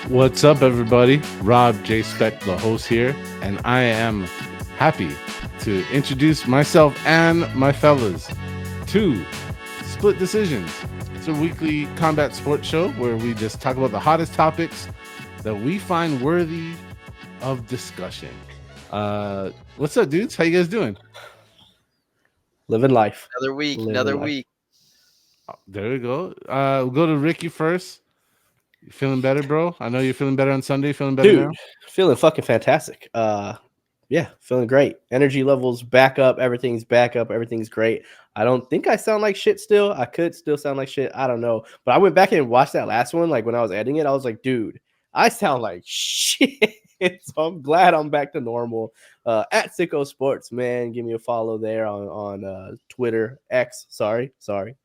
What's up, everybody? Rob J. Speck, the host here, and I am happy to introduce myself and my fellas to Split Decisions. It's a weekly combat sports show where we just talk about the hottest topics that we find worthy of discussion. What's up, dudes? How you guys doing? Living life. Another week, Living another life. week. There we go. We'll go to Ricky first. You feeling better, bro? I know you're feeling better on Sunday. Feeling better Dude, now? feeling fucking fantastic. Yeah, feeling great. Energy levels back up. Everything's back up. Everything's great. I don't think I sound like shit still. I could still sound like shit. I don't know. But I went back and watched that last one. Like when I was editing it, I was like, dude, I sound like shit. So I'm glad I'm back to normal. At Sicko Sports, man. Give me a follow there on Twitter. X. Sorry,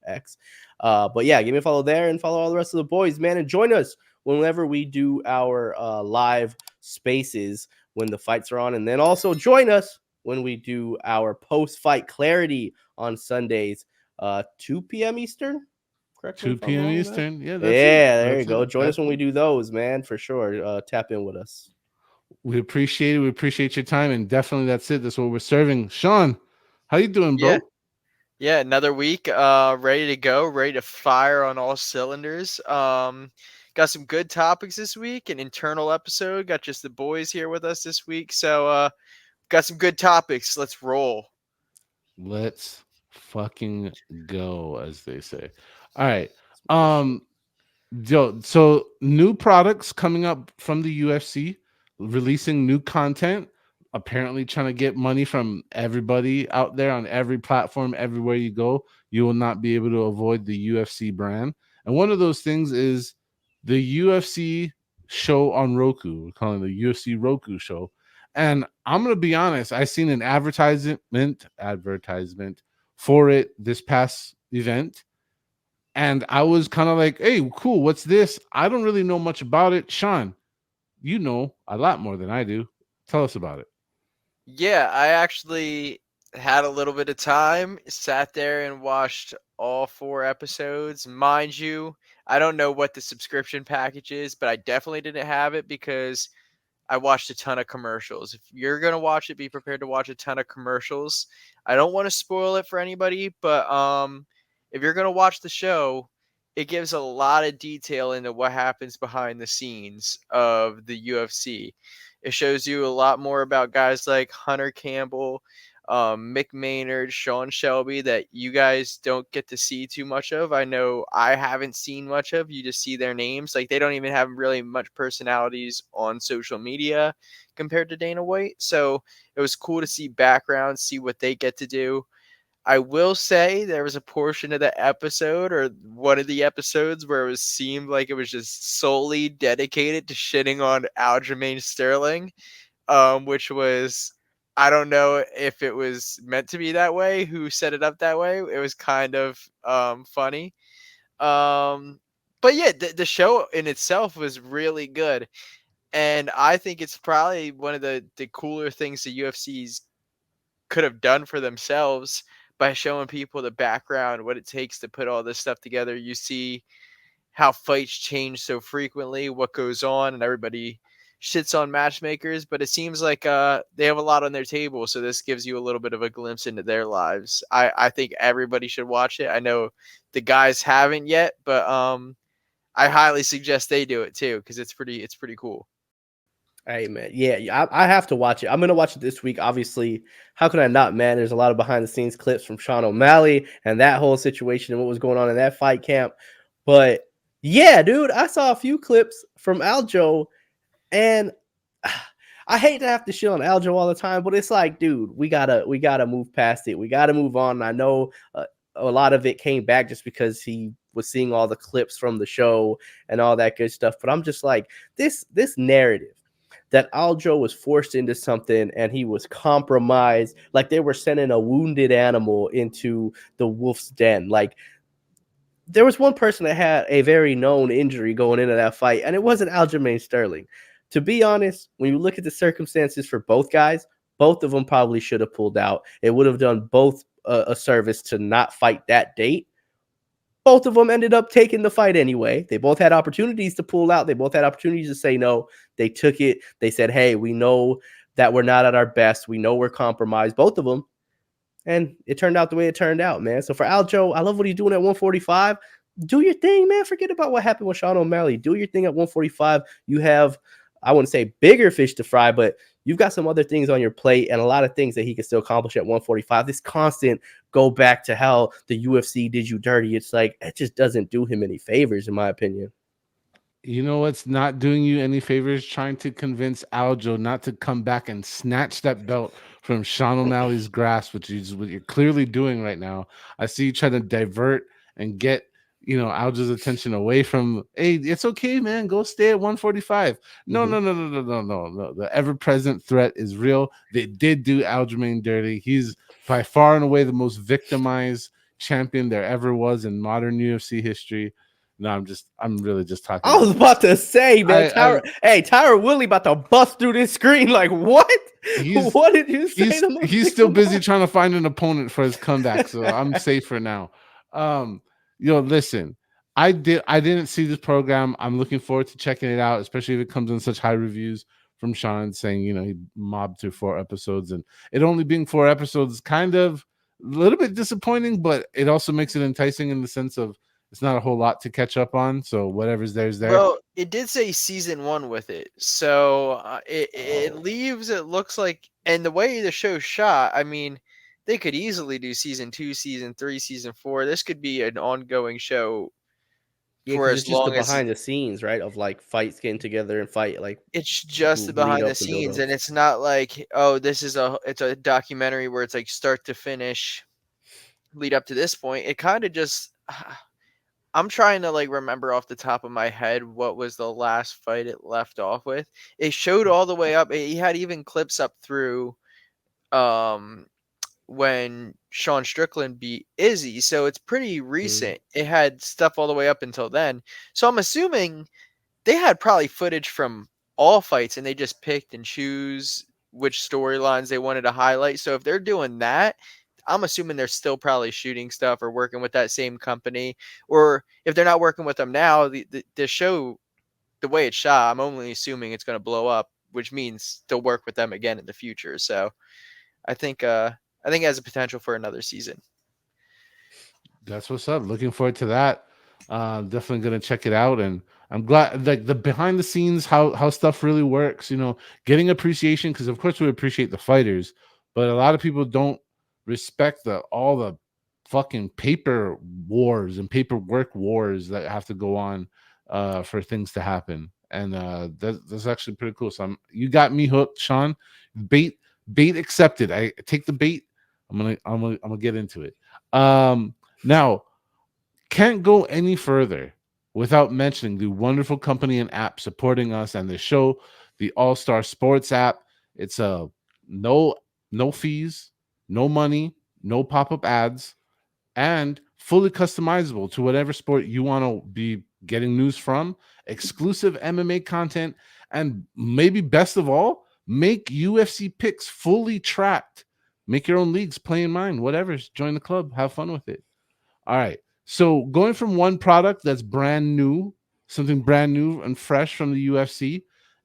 X. But yeah, give me a follow there and follow all the rest of the boys, man. And join us whenever we do our live spaces when the fights are on. And then also join us when we do our post-fight clarity on Sundays, 2 p.m. Eastern. Correct me 2 if I'm p.m. wrong, man. Eastern. Yeah, that's it. Yeah, there you That's go. it. Join us when we do those, man, for sure. Tap in with us. We appreciate it. We appreciate your time, and definitely that's it. That's what we're serving. Sean, how you doing, Yeah, bro? yeah, another week. Ready to go, ready to fire on all cylinders. Got some good topics this week. An internal episode. Got just the boys here with us this week. So, got some good topics. Let's roll. Let's fucking go, as they say. All right. Um, so new products coming up from the UFC, releasing new content, apparently trying to get money from everybody out there on every platform, everywhere you go. You will not be able to avoid the UFC brand. And one of those things is the UFC show on Roku. We're calling it the UFC Roku show. And I'm gonna be honest, I seen an advertisement for it this past event, and I was kind of like, hey, cool, what's this? I don't really know much about it. Sean, you know a lot more than I do. Tell us about it. Yeah, I actually had a little bit of time, sat there and watched all 4 episodes. Mind you, I don't know what the subscription package is, but I definitely didn't have it because I watched a ton of commercials. If you're going to watch it, be prepared to watch a ton of commercials. I don't want to spoil it for anybody, but if you're going to watch the show, it gives a lot of detail into what happens behind the scenes of the UFC. It shows you a lot more about guys like Hunter Campbell, Mick Maynard, Sean Shelby that you guys don't get to see too much of. I know I haven't seen much of. You just see their names. Like they don't even have really much personalities on social media compared to Dana White. So it was cool to see backgrounds, see what they get to do. I will say there was a portion of the episode or one of the episodes where it was seemed like it was just solely dedicated to shitting on Aljamain Sterling, which was I don't know if it was meant to be that way. Who set it up that way? It was kind of funny. But yeah, the show in itself was really good, and I think it's probably one of the cooler things the UFC's could have done for themselves by showing people the background, what it takes to put all this stuff together. You see how fights change so frequently, what goes on, and everybody shits on matchmakers, but it seems like they have a lot on their table, so this gives you a little bit of a glimpse into their lives. I think everybody should watch it. I know the guys haven't yet, but I highly suggest they do it too because it's pretty cool. Hey man, yeah, I have to watch it. I'm gonna watch it this week. Obviously, how could I not, man? There's a lot of behind the scenes clips from Sean O'Malley and that whole situation and what was going on in that fight camp. But yeah, dude, I saw a few clips from Aljo, and I hate to have to shit on Aljo all the time, but it's like, dude, we gotta move past it. We gotta move on. I know a lot of it came back just because he was seeing all the clips from the show and all that good stuff. But I'm just like, this narrative that Aljo was forced into something and he was compromised, like they were sending a wounded animal into the wolf's den. Like there was one person that had a very known injury going into that fight, and it wasn't Aljamain Sterling. To be honest, when you look at the circumstances for both guys, both of them probably should have pulled out. It would have done both a service to not fight that date. Both of them ended up taking the fight anyway. They both had opportunities to pull out. They both had opportunities to say no. They took it. They said, hey, we know that we're not at our best. We know we're compromised, both of them. And it turned out the way it turned out, man. So for Aljo, I love what he's doing at 145. Do your thing, man. Forget about what happened with Sean O'Malley. Do your thing at 145. You have, I wouldn't say bigger fish to fry, but you've got some other things on your plate and a lot of things that he can still accomplish at 145. This constant go back to how the UFC did you dirty. It's like, it just doesn't do him any favors, in my opinion. You know what's not doing you any favors? Trying to convince Aljo not to come back and snatch that belt from Sean O'Malley's grasp, which is what you're clearly doing right now. I see you trying to divert and get Aljo's attention away from. Hey, it's okay, man. Go stay at 145. No, Mm-hmm. no, no, no, no, no, no, no. The ever-present threat is real. They did do Aljamain dirty. He's by far and away the most victimized champion there ever was in modern UFC history. No, I'm really just talking I was nonsense. about to say, man, I Tyra Willie about to bust through this screen. Like, what? he's What did you say he's to my he's still busy trying to find an opponent for his comeback, so I'm safe for now. Um, listen, I didn't see this program. I'm looking forward to checking it out, especially if it comes in such high reviews from Sean saying, he mobbed through 4 episodes, and it only being 4 episodes is kind of a little bit disappointing, but it also makes it enticing in the sense of it's not a whole lot to catch up on. So whatever's there's there. Well, it did say season 1 with it, so it Oh. leaves. It looks like, and the way the show's shot, I mean, they could easily do season 2, season 3, season 4. This could be an ongoing show Yeah, for because as it's just the long as behind the scenes, right? Of like fights getting together and fight, like it's just the lead behind the ups and build scenes, and ups. it's not like, oh, it's a documentary where it's like start to finish lead up to this point. It kind of just I'm trying to like remember off the top of my head what was the last fight it left off with. It showed all the way up. He had even clips up through um when Sean Strickland beat Izzy, so it's pretty Mm. recent. It had stuff all the way up until then. So I'm assuming they had probably footage from all fights and they just picked and choose which storylines they wanted to highlight. So if they're doing that, I'm assuming they're still probably shooting stuff or working with that same company. Or if they're not working with them now, the show, the way it's shot, I'm only assuming it's going to blow up, which means they'll work with them again in the future. So I think I think it has a potential for another season. That's what's up. Looking forward to that. Definitely gonna check it out, and I'm glad like the behind the scenes how stuff really works. Getting appreciation because of course we appreciate the fighters, but a lot of people don't respect the all the fucking paper wars and paperwork wars that have to go on for things to happen, and that's actually pretty cool. So you got me hooked, Sean. Bait bait accepted. I take the bait. I'm gonna get into it. Now, can't go any further without mentioning the wonderful company and app supporting us and the show, the AllStar Sports app. It's a no no fees, no money, no pop-up ads, and fully customizable to whatever sport you want to be getting news from, exclusive MMA content, and maybe best of all, make UFC picks fully tracked. Make your own leagues, play in mine, whatever. Join the club, have fun with it. All right. So going from one product that's brand new, something brand new and fresh from the UFC,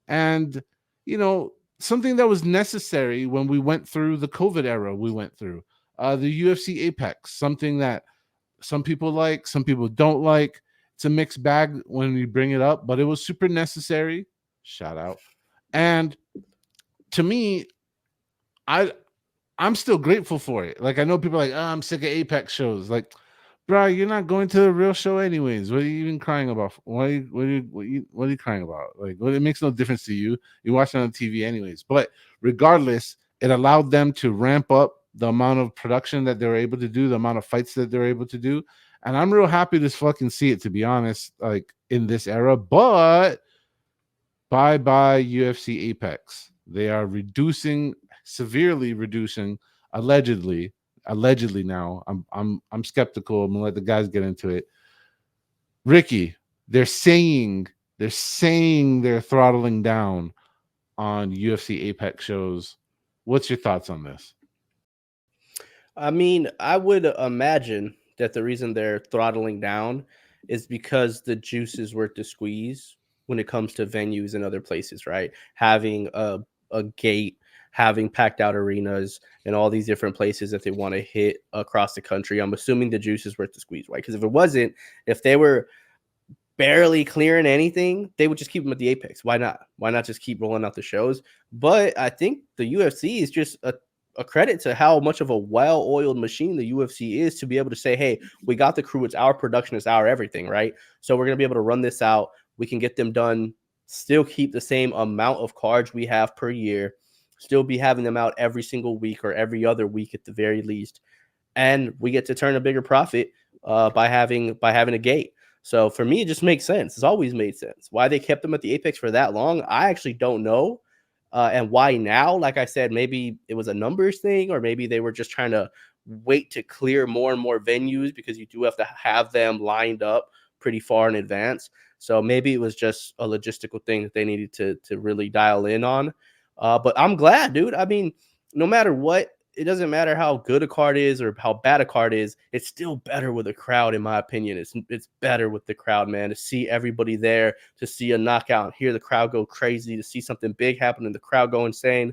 and something that was necessary when we went through the COVID era we went through. The UFC Apex, something that some people like, some people don't like. It's a mixed bag when we bring it up, but it was super necessary. Shout out. And to me, I I'm still grateful for it. Like I know people are like, oh, I'm sick of Apex shows. Like, bro, you're not going to the real show anyways. What are you even crying about? What are you crying about? Like, it makes no difference to you. You watch it on TV anyways. But regardless, it allowed them to ramp up the amount of production that they were able to do, the amount of fights that they were able to do. And I'm real happy to fucking see it, to be honest, like in this era. But bye bye UFC Apex. They are severely reducing, allegedly now. I'm skeptical. I'm gonna let the guys get into it. Ricky, they're saying they're throttling down on UFC Apex shows. What's your thoughts on this? I mean, I would imagine that the reason they're throttling down is because the juice is worth the squeeze when it comes to venues and other places, right? Having a gate, having packed out arenas, and all these different places that they want to hit across the country. I'm assuming the juice is worth the squeeze, right? Because if it wasn't, if they were barely clearing anything, they would just keep them at the Apex. Why not? Why not just keep rolling out the shows? But I think the UFC is just a credit to how much of a well-oiled machine the UFC is to be able to say, hey, we got the crew, it's our production, it's our everything, right? So we're gonna be able to run this out. We can get them done, still keep the same amount of cards we have per year, still be having them out every single week or every other week at the very least, and we get to turn a bigger profit by having a gate. So for me, it just makes sense. It's always made sense. Why they kept them at the Apex for that long, I actually don't know. And why now? Like I said, maybe it was a numbers thing, or maybe they were just trying to wait to clear more and more venues because you do have to have them lined up pretty far in advance. So maybe it was just a logistical thing that they needed to really dial in on. But I'm glad, dude. I mean, no matter what, it doesn't matter how good a card is or how bad a card is. It's still better with a crowd, in my opinion. It's better with the crowd, man. To see everybody there, to see a knockout, hear the crowd go crazy, to see something big happen and the crowd go insane.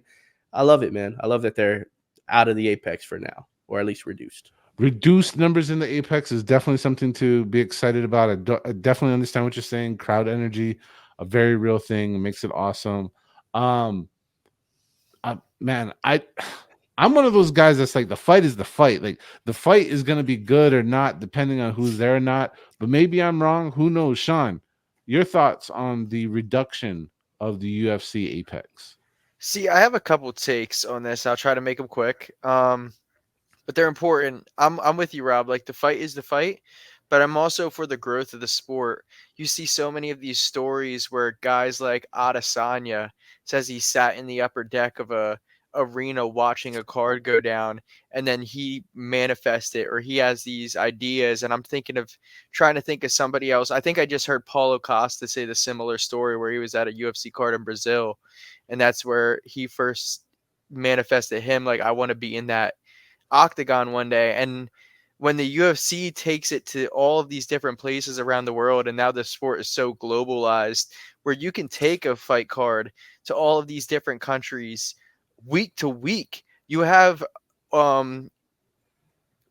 I love it, man. I love that they're out of the Apex for now, or at least reduced. Reduced numbers in the Apex is definitely something to be excited about. I definitely understand what you're saying. Crowd energy, a very real thing. It makes it awesome. Um, man, I'm one of those guys that's like the fight is the fight. Like the fight is gonna be good or not, depending on who's there or not. But maybe I'm wrong. Who knows, Sean? Your thoughts on the reduction of the UFC Apex? See, I have a couple takes on this. I'll try to make them quick. But they're important. I'm with you, Rob. Like the fight is the fight, but I'm also for the growth of the sport. You see so many of these stories where guys like Adesanya says he sat in the upper deck of a arena watching a card go down, and then he manifests it, or he has these ideas. And I'm thinking of trying to think of somebody else. I think I just heard Paulo Costa say the similar story where he was at a UFC card in Brazil, and that's where he first manifested him like, I want to be in that octagon one day. And when the UFC takes it to all of these different places around the world, and now the sport is so globalized where you can take a fight card to all of these different countries week to week, you have um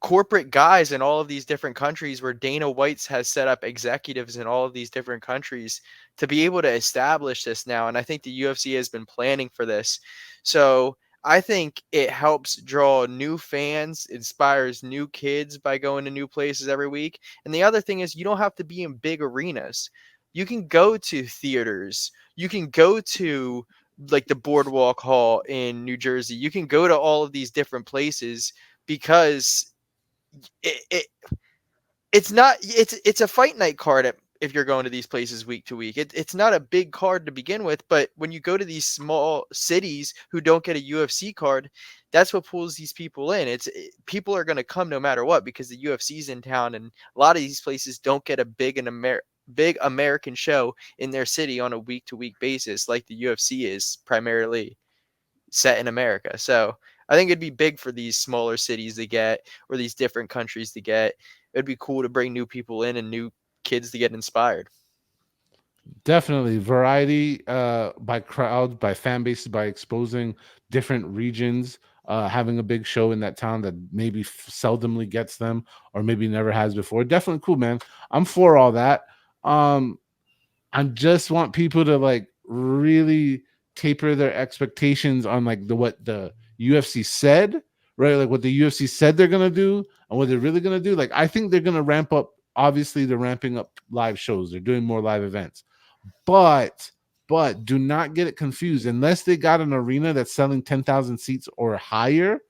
corporate guys in all of these different countries where Dana White's has set up executives in all of these different countries to be able to establish this now. And I think the UFC has been planning for this. So I think it helps draw new fans, inspires new kids by going to new places every week. And the other thing is, you don't have to be in big arenas. You can go to theaters. You can go to like the Boardwalk Hall in New Jersey. You can go to all of these different places because it it's a fight night card if you're going to these places week to week. It's not a big card to begin with, but when you go to these small cities who don't get a UFC card, that's what pulls these people in. People are going to come no matter what because the UFC's in town, and a lot of these places don't get a big American show in their city on a week to week basis like the UFC is primarily set in America. So I think it'd be big for these smaller cities to get, or these different countries to get. It'd be cool to bring new people in and new kids to get inspired. Definitely variety by crowd, by fan bases, by exposing different regions, having a big show in that town that maybe seldomly gets them or maybe never has before. Definitely cool, man. I'm for all that. Um, I just want people to like really taper their expectations on like what the UFC said, right? Like what the UFC said they're gonna do and what they're really gonna do. Like I think they're gonna ramp up. Obviously, they're ramping up live shows. They're doing more live events, but do not get it confused. Unless they got an arena that's selling 10,000 seats or higher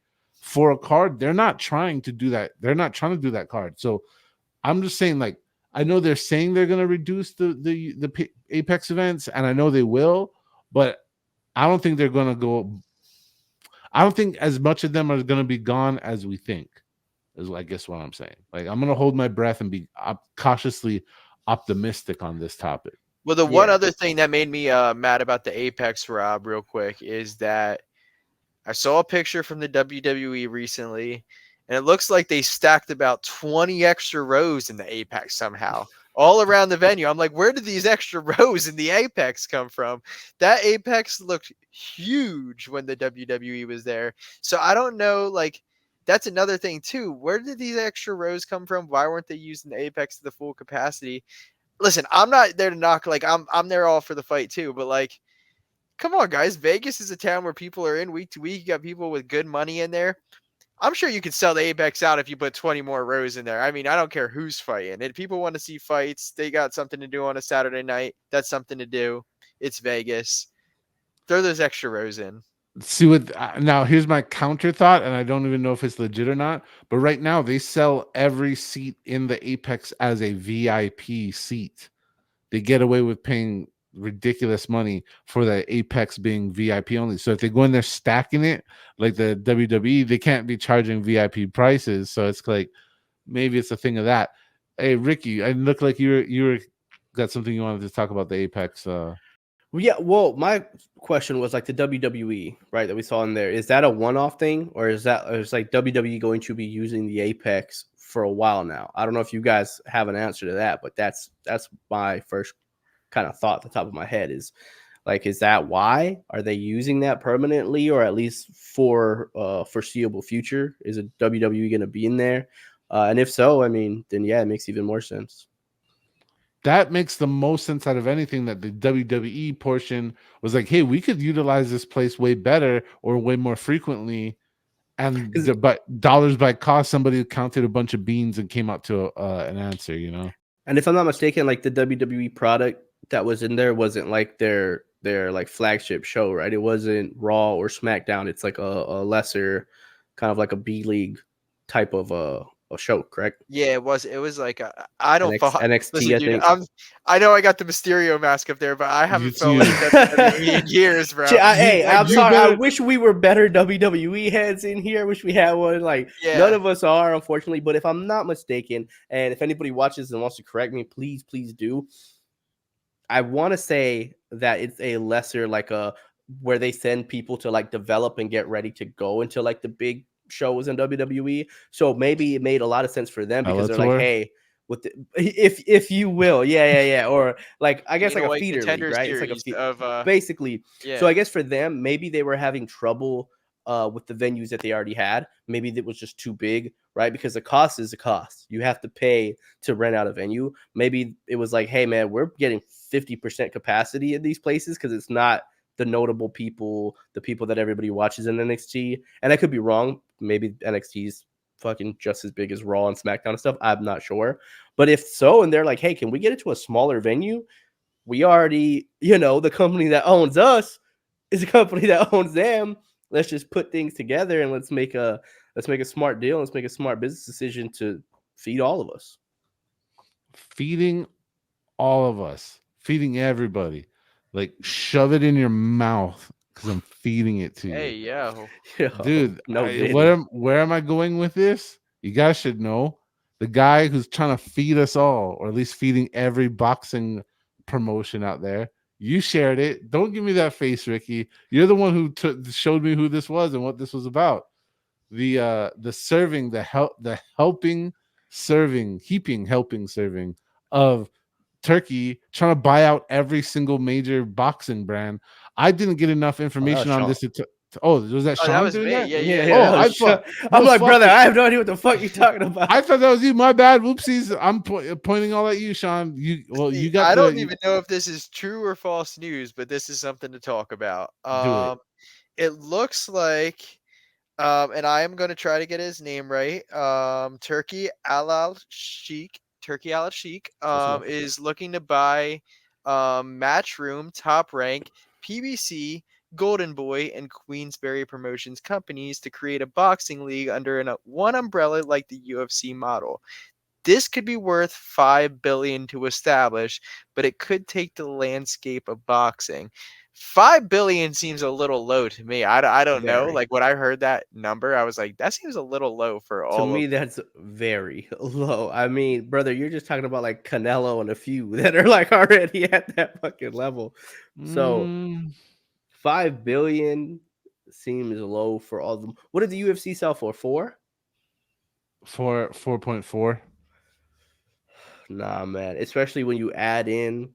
for a card, they're not trying to do that. They're not trying to do that card. So I'm just saying, like, I know they're saying they're going to reduce the Apex events, and I know they will, but I don't think they're going to go. I don't think as much of them are going to be gone as we think. Is I guess what I'm saying. Like, I'm going to hold my breath and be cautiously optimistic on this topic. Well, the one Yeah. other thing that made me mad about the Apex, Rob, real quick, is that I saw a picture from the WWE recently, and it looks like they stacked about 20 extra rows in the apex somehow all around the venue. I'm like, where did these extra rows in the apex come from? That apex looked huge when the WWE was there. So I don't know, like, that's another thing too. Where did these extra rows come from? Why weren't they using the apex to the full capacity? Listen, I'm not there to knock, like, I'm there all for the fight too, but like, come on guys, Vegas is a town where people are in week to week. You got people with good money in there. I'm sure you could sell the Apex out if you put 20 more rows in there. I mean, I don't care who's fighting. If people want to see fights, they got something to do on a Saturday night. That's something to do. It's Vegas. Throw those extra rows in. See what now? Here's my counter thought, and I don't even know if it's legit or not. But right now, they sell every seat in the Apex as a VIP seat. They get away with paying ridiculous money for the Apex being VIP only. So if they go in there stacking it like the WWE, they can't be charging VIP prices. So it's like maybe it's a thing of that. Hey Ricky, I look like you were got something you wanted to talk about the Apex. Well, yeah. Well, my question was like the WWE, right, that we saw in there. Is that a one-off thing, or is like WWE going to be using the Apex for a while now? I don't know if you guys have an answer to that, but that's my first kind of thought at the top of my head is like, is that why? Are they using that permanently, or at least for foreseeable future? Is it WWE going to be in there? And if so, I mean, then yeah, it makes even more sense. That makes the most sense out of anything, that the WWE portion was like, hey, we could utilize this place way better or way more frequently. And but dollars by cost, somebody counted a bunch of beans and came out to an answer, you know. And if I'm not mistaken, like the WWE product that was in there wasn't like their like flagship show, right? It wasn't Raw or SmackDown. It's like a lesser kind of like a B League type of a show, correct? Yeah, it was. It was like I don't follow. NXT, Listen, I dude, think. I know I got the Mysterio mask up there, but I You haven't felt too. like WWE in years, bro. Hey, I'm You sorry. I better- wish we were better WWE heads in here. I wish we had one. Like none Yeah. of us are, unfortunately. But if I'm not mistaken, and if anybody watches and wants to correct me, please do. I want to say that it's a lesser like a where they send people to like develop and get ready to go into like the big shows in WWE. So maybe it made a lot of sense for them because they're like, Bellator? hey, with the, if you will, yeah, or like I guess You like know, a like feeder league, Contender right? It's like Series of basically. So yeah. I guess for them, maybe they were having trouble with the venues that they already had. Maybe it was just too big, right? Because the cost is the cost. You have to pay to rent out a venue. Maybe it was like, hey man, we're getting 50% capacity in these places because it's not the notable people, the people that everybody watches in NXT. And I could be wrong. Maybe NXT's fucking just as big as Raw and SmackDown and stuff. I'm not sure. But if so, and they're like, hey, can we get it to a smaller venue? We already, the company that owns us is a company that owns them. Let's just put things together and let's make a smart deal. Let's make a smart business decision to feed all of us. Feeding all of us, feeding everybody. Like shove it in your mouth because I'm feeding it to you. Hey, yo. Dude, No Diddy. where am I going with this? You guys should know the guy who's trying to feed us all, or at least feeding every boxing promotion out there. You shared it. Don't give me that face, Ricky. You're the one who showed me who this was and what this was about. The serving, the helping, serving, heaping, helping, serving of Turkey, trying to buy out every single major boxing brand. I didn't get enough Oh, that information was on Sean. this. Oh, was that Oh, that Sean was doing me. that? Yeah, Yeah, yeah, yeah, yeah. Oh, that I was thought. I'm Well, like, fuck brother, it. I have no idea what the fuck you're talking about. I thought that was you. My bad. Whoopsies. I'm pointing all at you, Sean. You See, got I don't the even know if this is true or false news, but this is something to talk about. do it. It looks like and I am going to try to get his name right. Turkey Alalshikh, Turkey Alalshikh, Close enough. is looking to buy Matchroom, Top Rank, PBC, Golden Boy, and Queensberry Promotions companies to create a boxing league under one umbrella like the UFC model. This could be worth $5 billion to establish, but it could take the landscape of boxing. $5 billion seems a little low to me. I don't know. Very. Like when I heard that number, I was like, that seems a little low for To all of. me, that's very low. I mean, brother, you're just talking about like Canelo and a few that are like already at that fucking level. So Mm, 5 billion seems low for all of them. What did the UFC sell for? 4? 4.4. Nah, man. Especially when you add in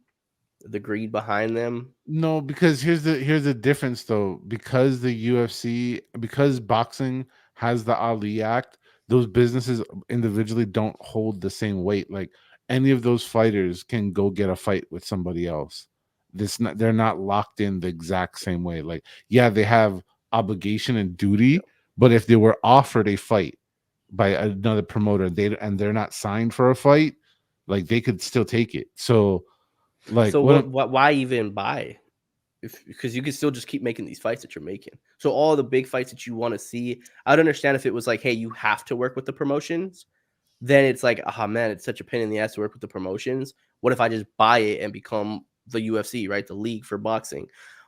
the greed behind them. No, because here's the difference though. Because the UFC, because boxing has the Ali Act, those businesses individually don't hold the same weight. Like any of those fighters can go get a fight with somebody else. They're not locked in the exact same way. Like, yeah, they have obligation and duty, but if they were offered a fight by another promoter, they're not signed for a fight, like they could still take it. So like So what what? Why even buy? Because you can still just keep making these fights that you're making. So all the big fights that you want to see, I'd understand if it was like, hey, you have to work with the promotions. Then it's like, ah, man, it's such a pain in the ass to work with the promotions. What if I just buy it and become the UFC, right? The league for boxing.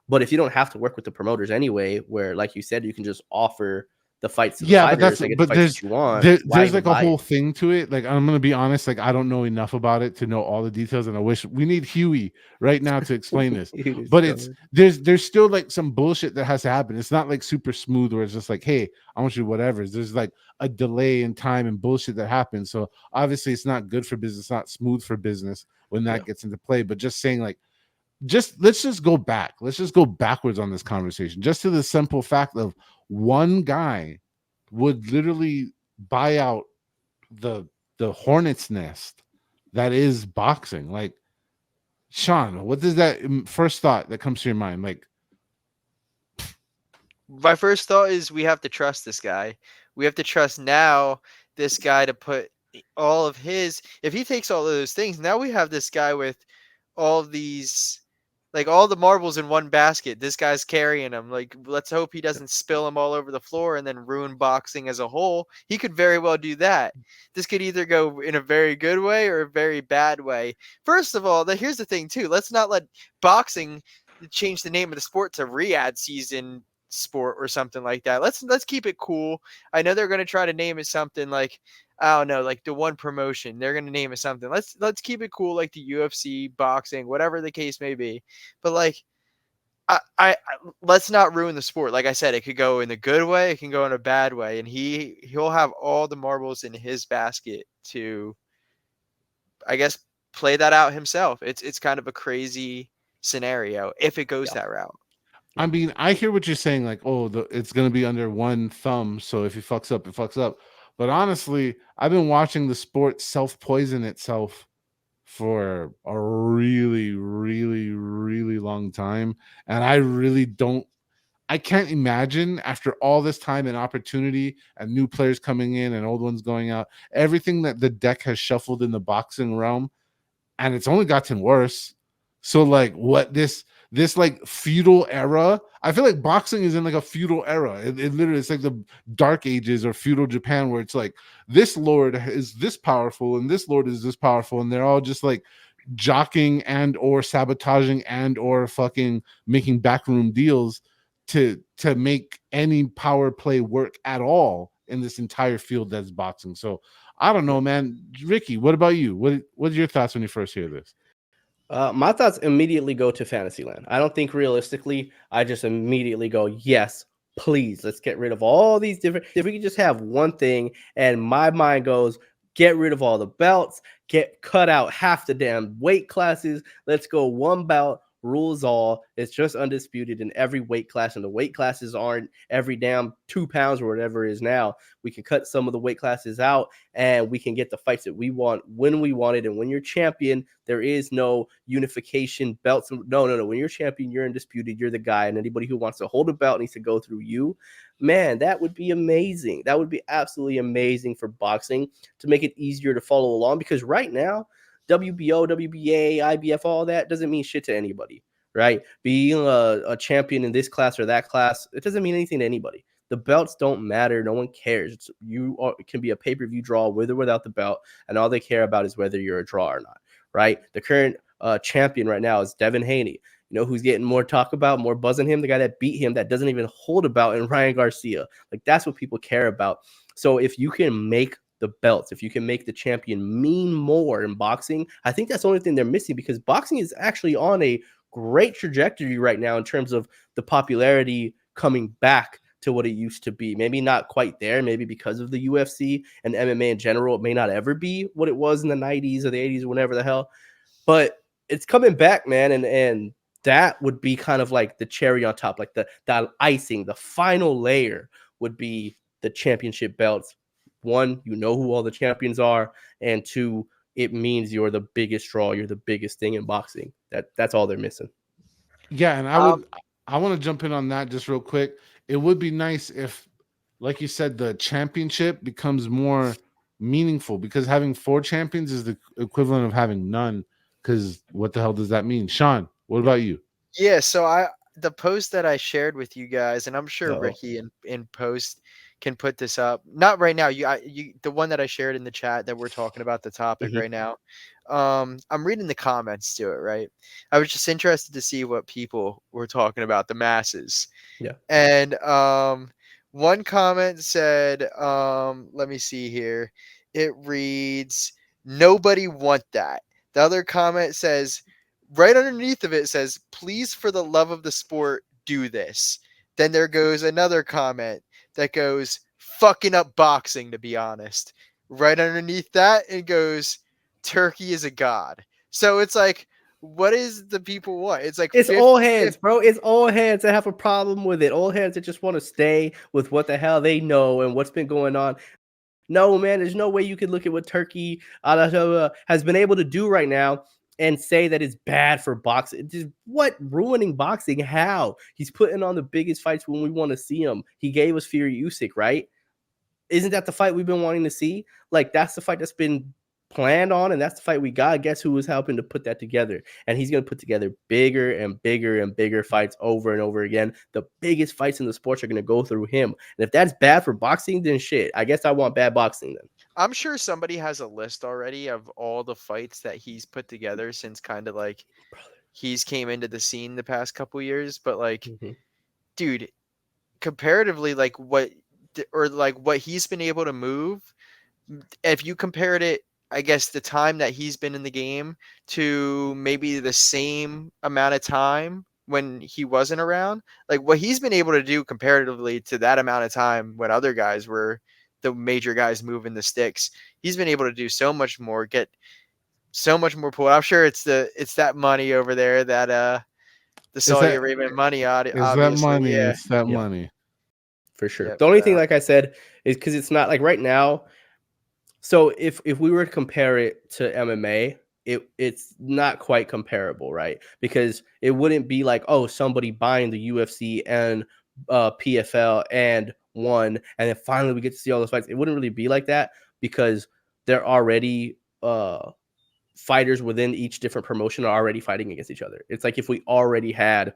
But if you don't have to work with the promoters anyway, where like you said, you can just offer the fights to the Yeah, but fighters and get the fights that you want. Why there's even like a buy whole it? thing to it. Like I'm gonna be honest, like I don't know enough about it to know all the details, and I wish we need Huey right now to explain this. It is But it's done. there's still like some bullshit that has to happen. It's not like super smooth where it's just like, hey, I want you to whatever. There's like a delay in time and bullshit that happens. So obviously it's not good for business, not smooth for business when Yeah. that gets into play. But just saying like just let's just go back. Let's just go backwards on this conversation, just to the simple fact of one guy would literally buy out the the hornet's nest that is boxing. Like Sean, what does that first thought that comes to your mind? Like, My first thought is we have to trust this guy. We have to trust now this guy to put all of his. If he takes all of those things, now we have this guy with all of these, like all the marbles in one basket. This guy's carrying them. Like, let's hope he doesn't spill them all over the floor and then ruin boxing as a whole. He could very well do that. This could either go in a very good way or a very bad way. First of all, here's the thing too. Let's not let boxing change the name of the sport to Riyadh season sport or something like that. Let's keep it cool. I know they're going to try to name it something like, I don't know, like the one promotion. They're going to name it something. Let's keep it cool, like the UFC, boxing, whatever the case may be. But like, I let's not ruin the sport. Like I said, it could go in a good way, it can go in a bad way, and he'll have all the marbles in his basket to, I guess, play that out himself. It's kind of a crazy scenario if it goes Yeah. that route. I mean, I hear what you're saying, like, oh, it's gonna be under one thumb, so if he fucks up, it fucks up. But honestly, I've been watching the sport self-poison itself for a really, really, really long time. And I really don't, I can't imagine after all this time and opportunity and new players coming in and old ones going out, everything that the deck has shuffled in the boxing realm, and it's only gotten worse. So like what this like feudal era, I feel like boxing is in like a feudal era. It literally, it's like the dark ages or feudal Japan, where it's like this lord is this powerful and this lord is this powerful, and they're all just like jockeying and or sabotaging and or fucking making backroom deals to make any power play work at all in this entire field that's boxing. So I don't know, man. Ricky, what about you? What's your thoughts when you first hear this? My thoughts immediately go to Fantasyland. I don't think realistically. I just immediately go, yes, please, let's get rid of all these different. If we could just have one thing, and my mind goes, get rid of all the belts, cut out half the damn weight classes. Let's go one belt, rules all. It's just undisputed in every weight class, and the weight classes aren't every damn 2 pounds or whatever it is now. We can cut some of the weight classes out, and we can get the fights that we want when we want it. And when you're champion, there is no unification belts. No. When you're champion, you're undisputed. You're the guy, and anybody who wants to hold a belt needs to go through you. Man, that would be amazing. That would be absolutely amazing for boxing to make it easier to follow along. Because right now, WBO, WBA, IBF, all that doesn't mean shit to anybody, right? Being a champion in this class or that class, it doesn't mean anything to anybody. The belts don't matter. No one cares. It can be a pay-per-view draw with or without the belt, and all they care about is whether you're a draw or not, right? The current champion right now is Devin Haney. You know who's getting more talk about, more buzz on him? The guy that beat him that doesn't even hold a belt, and Ryan Garcia. Like, that's what people care about. So if you can make the belts, if you can make the champion mean more in boxing, I think that's the only thing they're missing, because boxing is actually on a great trajectory right now in terms of the popularity coming back to what it used to be. Maybe not quite there, maybe because of the UFC and MMA in general, it may not ever be what it was in the 90s or the 80s or whenever the hell. But it's coming back, man, and that would be kind of like the cherry on top, like the icing, the final layer would be the championship belts. One, you know who all the champions are, and two, it means you're the biggest draw, you're the biggest thing in boxing. That's all they're missing. Yeah, and Um, I want to jump in on that just real quick. It would be nice if, like you said, the championship becomes more meaningful, because having 4 champions is the equivalent of having none. Because what the hell does that mean? Sean, what Yeah. about you? Yeah, so the post that I shared with you guys, and I'm sure Uh-oh. Ricky in post can put this up. Not right now. You the one that I shared in the chat that we're talking about the topic Mhm. right now. I'm reading the comments to it, right? I was just interested to see what people were talking about, the masses. Yeah. And one comment said, let me see here. It reads, "Nobody want that." The other comment says, right underneath of it says, "Please, for the love of the sport, do this." Then there goes another comment that goes, "Fucking up boxing, to be honest." Right underneath that, it goes, "Turkey is a god." So it's like, what is the people want? It's like It's 50 old heads, bro. It's old heads that have a problem with it. Old heads that just want to stay with what the hell they know and what's been going on. No, man, there's no way you could look at what Turkey has been able to do right now and say that it's bad for boxing. Just what ruining boxing? How he's putting on the biggest fights when we want to see him. He gave us Fury Usyk, right? Isn't that the fight we've been wanting to see? Like that's the fight that's been planned on, and that's the fight we got. Guess who was helping to put that together? And he's gonna put together bigger and bigger and bigger fights over and over again. The biggest fights in the sports are gonna go through him. And if that's bad for boxing, then shit. I guess I want bad boxing then. I'm sure somebody has a list already of all the fights that he's put together since kind of like he's came into the scene the past couple years. But like, Mm-hmm. dude, comparatively, like what he's been able to move, if you compared it, I guess the time that he's been in the game to maybe the same amount of time when he wasn't around, like what he's been able to do comparatively to that amount of time when other guys were the major guys moving the sticks, he's been able to do so much more, get so much more pull. I'm sure it's that money over there that the Is Saudi that Arabian money, is that obviously, money? yeah, It's that Yep, money. for sure. yep. The only thing, So like I said, is because it's not like right now. So if we were to compare it to MMA, it's not quite comparable, right? Because it wouldn't be like, oh, somebody buying the UFC and PFL and one, and then finally we get to see all those fights. It wouldn't really be like that because they're already fighters within each different promotion are already fighting against each other. It's like if we already had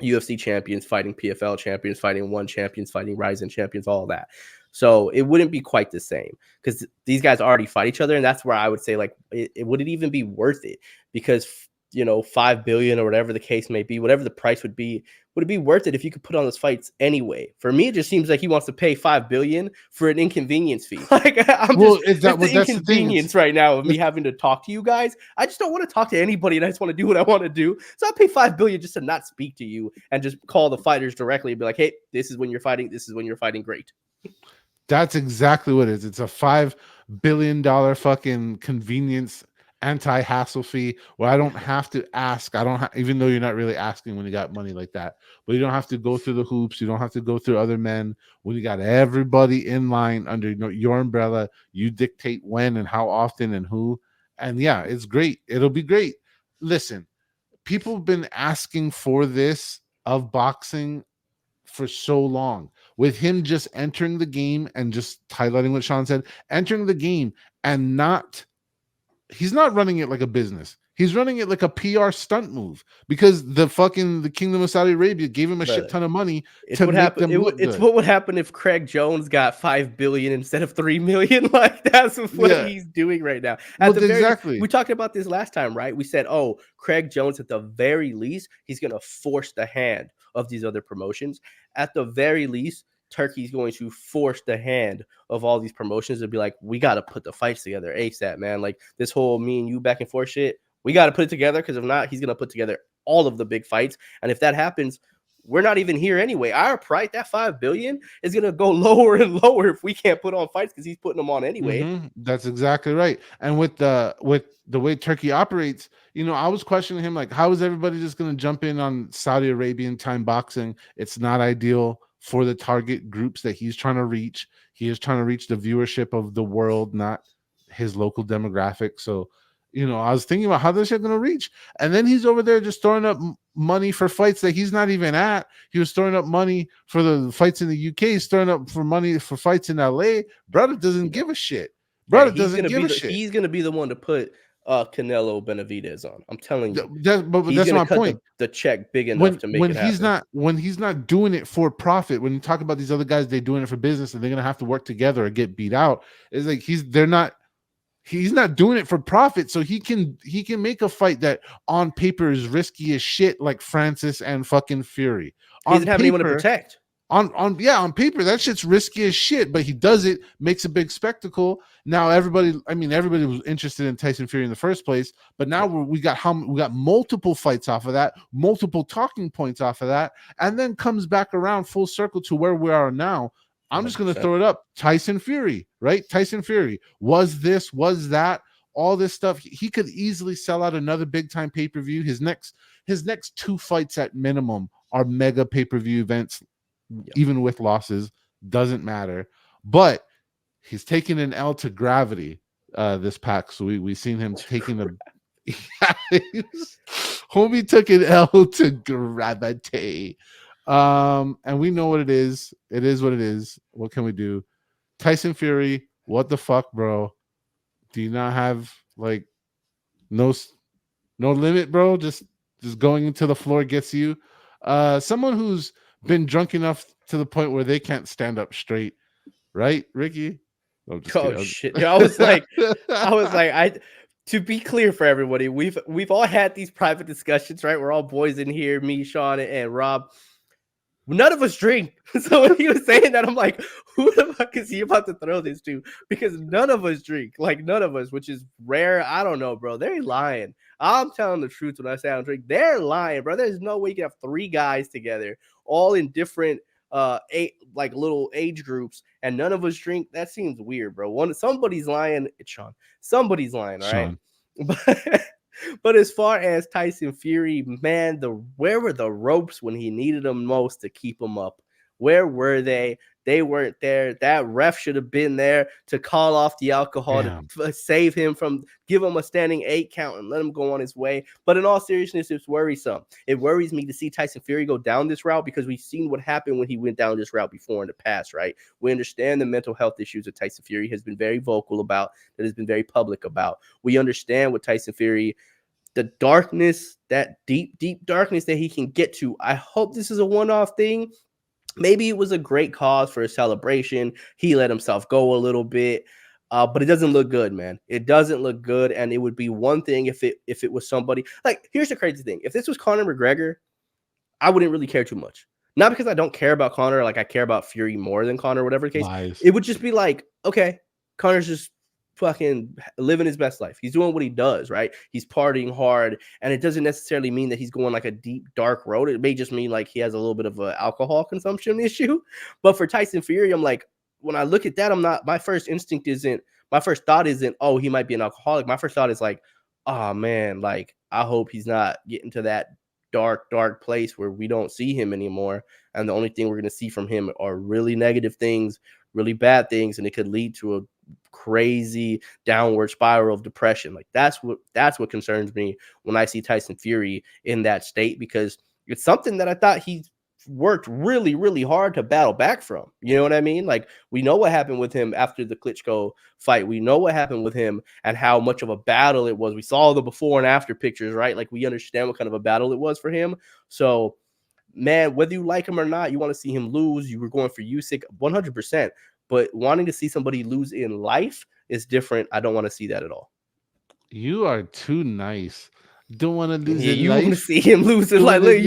UFC champions fighting PFL champions, fighting one champions, fighting Ryzen champions, all of that. So it wouldn't be quite the same because these guys already fight each other. And that's where I would say, like, it wouldn't even be worth it because, 5 billion or whatever the case may be, whatever the price would it be worth it if you could put on those fights anyway? For me, it just seems like he wants to pay 5 billion for an inconvenience fee. Like Well, is that it's well? the That's the thing. inconvenience right now of me having to talk to you guys. I just don't want to talk to anybody and I just want to do what I want to do. So I'll pay 5 billion just to not speak to you and just call the fighters directly and be like, hey, this is when you're fighting. This is when you're fighting. Great. That's exactly what it is. It's a $5 billion fucking convenience anti-hassle fee where I don't have to ask. I don't even though you're not really asking when you got money like that, but you don't have to go through the hoops. You don't have to go through other men. When you got everybody in line under your umbrella, you dictate when and how often and who. And yeah, it's great. It'll be great. Listen, people have been asking for this of boxing for so long. With him just entering the game and just highlighting what Sean said, entering the game and he's not running it like a business. He's running it like a PR stunt move because the Kingdom of Saudi Arabia gave him a shit Brother, ton of money it's to what make happened. them look It's good. what would happen if Craig Jones got 5 billion instead of 3 million. Like that's what Yeah. he's doing right now. Well, At the very least, exactly. we talked about this last time, right? We said, oh, Craig Jones, at the very least, he's gonna force the hand of these other promotions. At the very least, Turkey's going to force the hand of all these promotions to be like, we got to put the fights together ASAP, man. Like this whole me and you back and forth shit, we got to put it together because if not, he's going to put together all of the big fights. And if that happens, we're not even here anyway. Our price, that $5 billion, is gonna go lower and lower if we can't put on fights because he's putting them on anyway. That's exactly right. And with the way Turkey operates, I was questioning him like, how is everybody just going to jump in on Saudi Arabian time boxing? It's not ideal for the target groups that he's trying to reach. He is trying to reach the viewership of the world, not his local demographic. So, I was thinking about how this shit going to reach, and then he's over there just throwing up money for fights that he's not even at. He was throwing up money for the fights in the UK. He's throwing up for money for fights in LA. Brother doesn't give a shit. Brother doesn't give a shit. He's gonna be the one to put Canelo Benavidez on. I'm telling you. But that's my point. The check big enough to make it happen. When he's not doing it for profit, when you talk about these other guys, they're doing it for business and they're gonna have to work together or get beat out. It's like he's not doing it for profit, so he can make a fight that on paper is risky as shit, like Francis and fucking Fury. He doesn't have anyone to protect. On paper, that shit's risky as shit, but he does it, makes a big spectacle. Now everybody was interested in Tyson Fury in the first place, but now we got multiple fights off of that, multiple talking points off of that, and then comes back around full circle to where we are now. I'm just going to throw it up. Tyson Fury, right? Tyson Fury was this, was that, all this stuff. He could easily sell out another big time pay-per-view. His next 2 fights at minimum are mega pay-per-view events. Even with losses, doesn't matter. But he's taking an L to gravity this pack. So we seen him taking a homie took an L to gravity. And we know what it is. It is what it is. What can we do? Tyson Fury, what the fuck, bro? Do you not have like no limit, bro? Just going into the floor gets you. Someone who's been drunk enough to the point where they can't stand up straight, right, Ricky? Shit! I was like, to be clear for everybody, we've all had these private discussions, right? We're all boys in here, me, Sean, and Rob. None of us drink. So when he was saying that, I'm like, who the fuck is he about to throw this to? Because none of us drink. Like, none of us, which is rare. I don't know, bro. They're lying. I'm telling the truth when I say I don't drink. They're lying, bro. There's no way you can have 3 guys together, all in different little age groups, and none of us drink. That seems weird, bro. Somebody's lying. It's Sean. Somebody's lying, all right? But as far as Tyson Fury, man, where were the ropes when he needed them most to keep him up? Where were they? They weren't there. That ref should have been there to call off the alcohol to save him from, give him a standing 8 count and let him go on his way. But in all seriousness, it's worrisome. It worries me to see Tyson Fury go down this route because we've seen what happened when he went down this route before in the past, right? We understand the mental health issues that Tyson Fury has been very vocal about, that has been very public about. We understand what Tyson Fury, the darkness, that deep, deep darkness that he can get to. I hope this is a one-off thing. Maybe it was a great cause for a celebration. He let himself go a little bit, but it doesn't look good, man. It doesn't look good, and it would be one thing if it was somebody. Like, here's the crazy thing. If this was Conor McGregor, I wouldn't really care too much. Not because I don't care about Conor, like I care about Fury more than Conor, whatever the case. Lies. It would just be like, okay, Conor's just fucking living his best life. He's doing what he does, right? He's partying hard, and it doesn't necessarily mean that he's going like a deep dark road. It may just mean like he has a little bit of an alcohol consumption issue. But for Tyson Fury, I'm like, when I look at that, my first thought isn't, oh, he might be an alcoholic. My first thought is like, oh man, like I hope he's not getting to that dark place where we don't see him anymore, and the only thing we're going to see from him are really negative things, really bad things, and it could lead to a crazy downward spiral of depression. Like that's what concerns me when I see Tyson Fury in that state, because it's something that I thought he worked really, really hard to battle back from. You know what I mean? Like, we know what happened with him after the Klitschko fight. We know what happened with him and how much of a battle it was. We saw the before and after pictures, right? Like, we understand what kind of a battle it was for him. So, man, whether you like him or not, you want to see him lose. You were going for Usyk 100%. But wanting to see somebody lose in life is different. I don't want to see that at all. You are too nice. Don't want to lose in you life. You want to see him lose in life. Look,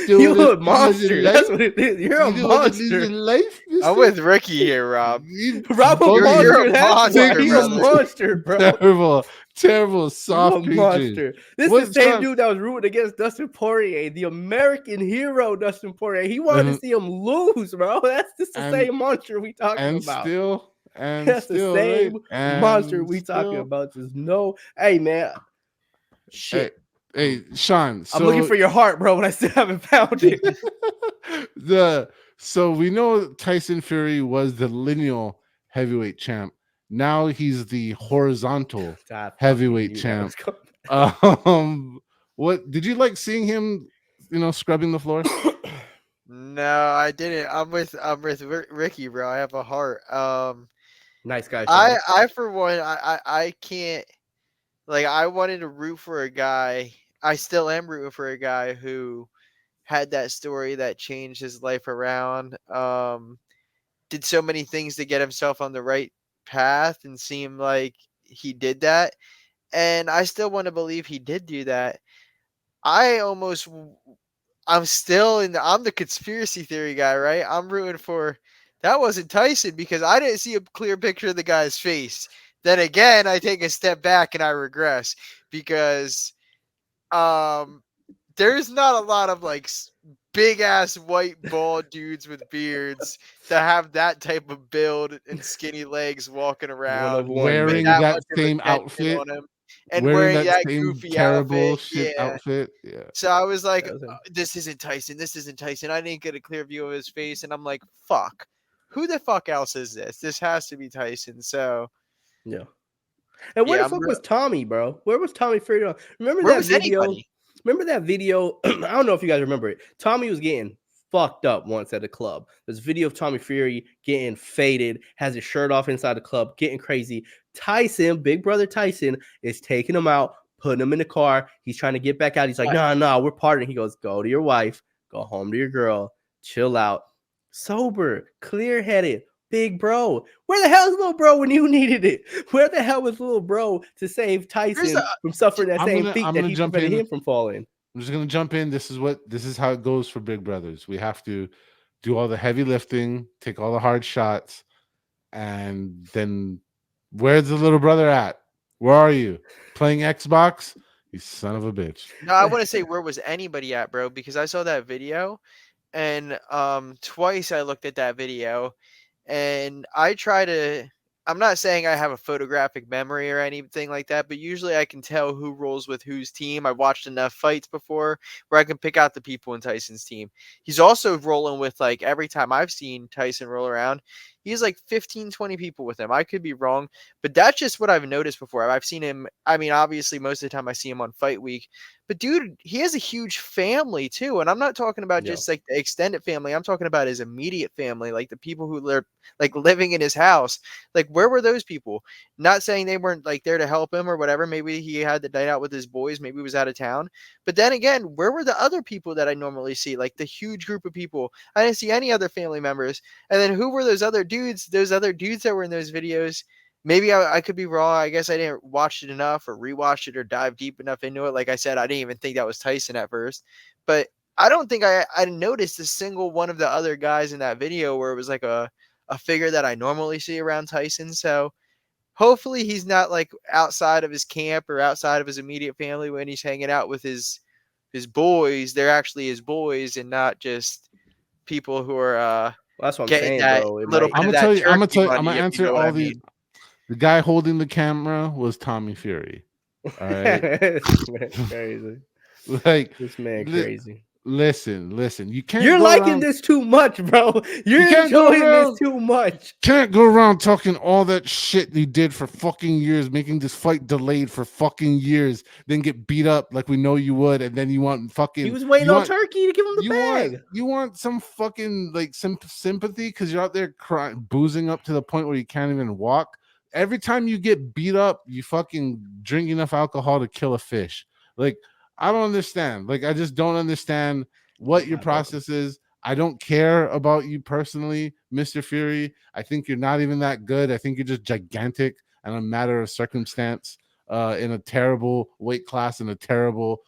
you a monster. That's what it is. You're a monster. In life, I'm with Ricky here, Rob. Rob, you're a monster, bro. Terrible, You a soft creatures. monster. This is What the same Sean? dude that was rooting against Dustin Poirier, the American hero Dustin Poirier. He wanted to And see him lose, bro. That's just the and same monster we talking and about. still and That's the still right same monster and we talking still. about. Just no, hey man, Hey, shit. hey, Sean. I'm looking So for your heart, bro, but I still haven't found it. the so we know Tyson Fury was the lineal heavyweight champ. Now he's the horizontal I fucking heavyweight knew that was champ. coming. Um, what did you like seeing him? Scrubbing the floor. No, I didn't. I'm with Ricky, bro. I have a heart. Nice guy, I Sean. I for one, I can't, like, I wanted to root for a guy. I still am rooting for a guy who had that story that changed his life around. Did so many things to get himself on the right path and seemed like he did that. And I still want to believe he did do that. I almost I'm the conspiracy theory guy, right? I'm rooting for that wasn't Tyson because I didn't see a clear picture of the guy's face. Then again, I take a step back and I regress because um there's not a lot of like big ass white bald dudes with beards that have that type of build and skinny legs walking One of around one, with Wearing that baby. that much of same attention outfit, on him and wearing wearing that that same goofy terrible outfit. shit Yeah. outfit. Yeah. So I was like, Doesn't. this isn't Tyson. This isn't Tyson. I didn't get a clear view of his face. And I'm like, fuck. Who the fuck else is this? This has to be Tyson. So, Yeah. And where yeah, the fuck was Tommy, bro? Where was Tommy Fury? Remember where that was video? anybody? Remember that video? I don't know if you guys remember it. Tommy was getting fucked up once at a club. There's a video of Tommy Fury getting faded, has his shirt off inside the club, getting crazy. Tyson, big brother Tyson, is taking him out, putting him in the car. He's trying to get back out. He's like, nah, we're partying. He goes, go to your wife, go home to your girl, chill out, sober, clear headed. Big bro. Where the hell is little bro when you needed it? Where the hell was little bro to save Here's the Tyson from suffering that I'm same gonna feat I'm that gonna he jump prevented in. him from falling? I'm just gonna jump in. This is how it goes for big brothers. We have to do all the heavy lifting, take all the hard shots, and then where's the little brother at? Where are you? Playing Xbox? You son of a bitch. No, I want to say where was anybody at, bro? Because I saw that video and twice I looked at that video and I try to, I'm not saying I have a photographic memory or anything like that, but usually I can tell who rolls with whose team. I've watched enough fights before where I can pick out the people in Tyson's team. He's also rolling with, like, every time I've seen Tyson roll around, he's like 15, 20 people with him. I could be wrong, but that's just what I've noticed before. I've seen him, I mean, obviously most of the time I see him on fight week, but dude, he has a huge family too. And I'm not talking about Yeah. just like the extended family. I'm talking about his immediate family, like the people who live like living in his house. Like, where were those people? Not saying they weren't like there to help him or whatever. Maybe he had the night out with his boys. Maybe he was out of town. But then again, where were the other people that I normally see? Like the huge group of people. I didn't see any other family members. And then who were those other dudes? Those other dudes that were in those videos. Maybe I could be wrong. I guess I didn't watch it enough or rewatch it or dive deep enough into it. Like I said, I didn't even think that was Tyson at first. But I don't think I noticed a single one of the other guys in that video where it was like a figure that I normally see around Tyson. So hopefully he's not like outside of his camp or outside of his immediate family when he's hanging out with his boys. They're actually his boys and not just people who are Well, that's what I'm getting saying, that bro. It little might. bit I'm of gonna that tell you. turkey I'm money, gonna if you answer know what I all mean. the guy holding the camera was Tommy Fury. All right, This man crazy. like This man li- crazy. listen. You can't You're go liking around. this too much, bro. You You're can't go enjoying this around. too much. Can't go around talking all that shit you did for fucking years, making this fight delayed for fucking years, then get beat up like we know you would, and then you want He fucking was waiting you on want Turkey to give him the bag. you want some fucking like some sympathy because you're out there crying, boozing up to the point where you can't even walk. Every time you get beat up, you fucking drink enough alcohol to kill a fish. Like, I don't understand. Like, I just don't understand what your I don't. process is. I don't care about you personally, Mr. Fury. I think you're not even that good. I think you're just gigantic and a matter of circumstance in a terrible weight class in a terrible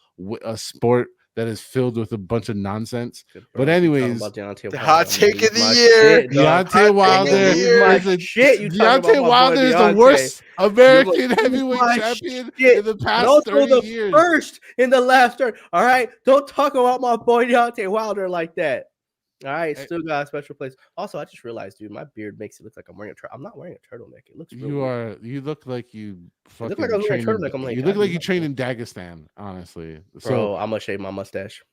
sport that is filled with a bunch of nonsense. Good, bro. But You talking anyways, about Deontay The Wilder, hot I'm gonna take lose of the my year. shit, dog. Deontay Hot take of Wilder the I'm gonna lose year. my is a shit. You talking about Deontay my boy Wilder is the Deontay? worst I'm gonna American lose heavyweight my champion in shit. the And past also 30 the years. first in the last 30. All right, don't talk about my boy Deontay Wilder like that. All right, Eh, still got a special place. Also, I just realized, dude, my beard makes it look like I'm wearing a turtle. I'm not wearing a turtleneck. It looks real weird. You look like you It looked like I fucking was wearing a train in, turtleneck. I'm like, you look God, like you no, train in Dagestan, honestly. So bro, I'm gonna shave my mustache.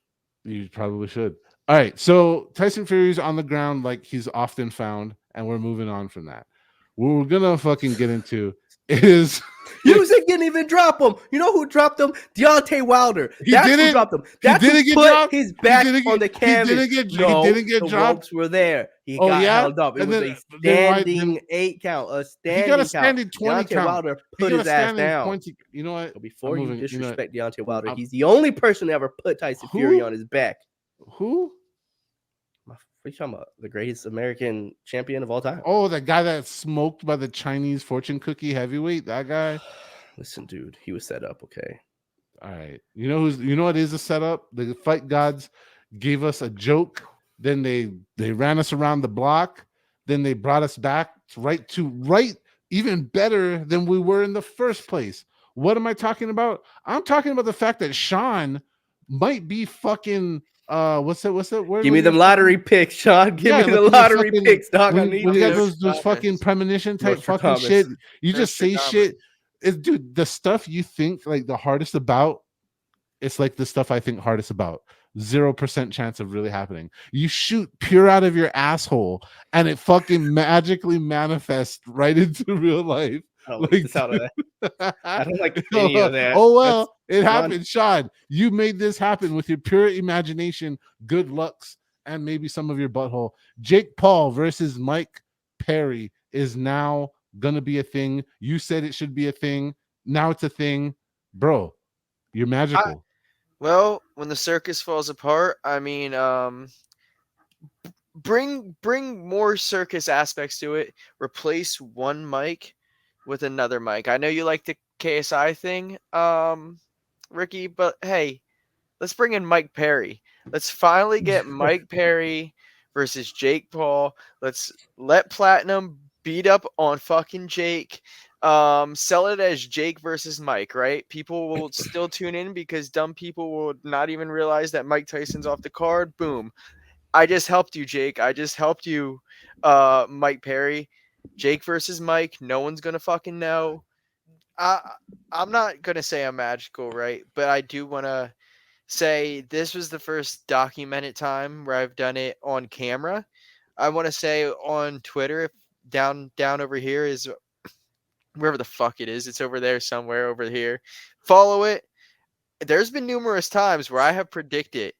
you probably should. All right, so Tyson Fury's on the ground like he's often found, and we're moving on from that. What we're gonna fucking get into is Usyk didn't even drop him. You know who dropped him? Deontay Wilder. he That's who didn't dropped him. he That's who didn't get put dropped. his He back didn't on get the canvas. he No, didn't get the dropped. ropes were there. He Oh got yeah, held up. It and was a then why standing 8 count. A he got a standing count. standing 20 Deontay count. Wilder He put got a his ass standing down. 20. You know what? So I'm before you moving. You know what? disrespect Deontay Wilder, I'm- he's the only person to ever put Tyson Fury Who? on his back. Who? What are you talking about? The greatest American champion of all time. Oh, the guy that smoked by the Chinese fortune cookie heavyweight. That guy. Listen, dude, he was set up, okay? All right. You know what is a setup? The fight gods gave us a joke, then they ran us around the block, then they brought us back right even better than we were in the first place. What am I talking about? I'm talking about the fact that Sean might be fucking what's that word? Give me them lottery picks, Sean. Give me Like the when lottery fucking, picks, dog. I when, need when you got this. those fucking premonition type fucking Nostradamus. shit, you just say Nostradamus. shit. It's, dude, the stuff you think like the hardest about, it's like the stuff I think hardest about. 0% chance of really happening. You shoot pure out of your asshole and it fucking magically manifests right into real life. I don't like the sound of that. I don't like any of that. Oh well, That's it happened, Sean. You made this happen with your pure imagination, good looks, and maybe some of your butthole. Jake Paul versus Mike Perry is now gonna be a thing. You said it should be a thing. Now it's a thing, bro. You're magical. Well, when the circus falls apart, I mean, bring more circus aspects to it. Replace one mic with another mic. I know you like the KSI thing, Ricky, but hey, let's bring in Mike Perry. Let's finally get Mike Perry versus Jake Paul. Let's let Platinum beat up on fucking Jake. Sell it as Jake versus Mike, right? People will still tune in because dumb people will not even realize that Mike Tyson's off the card. Boom. I just helped you, Jake. I just helped you, Mike Perry. Jake versus Mike. No one's gonna fucking know. I'm not gonna say I'm magical, right? But I do wanna say this was the first documented time where I've done it on camera. I want to say on Twitter, down over here is wherever the fuck it is. It's over there somewhere over here. Follow it. There's been numerous times where I have predicted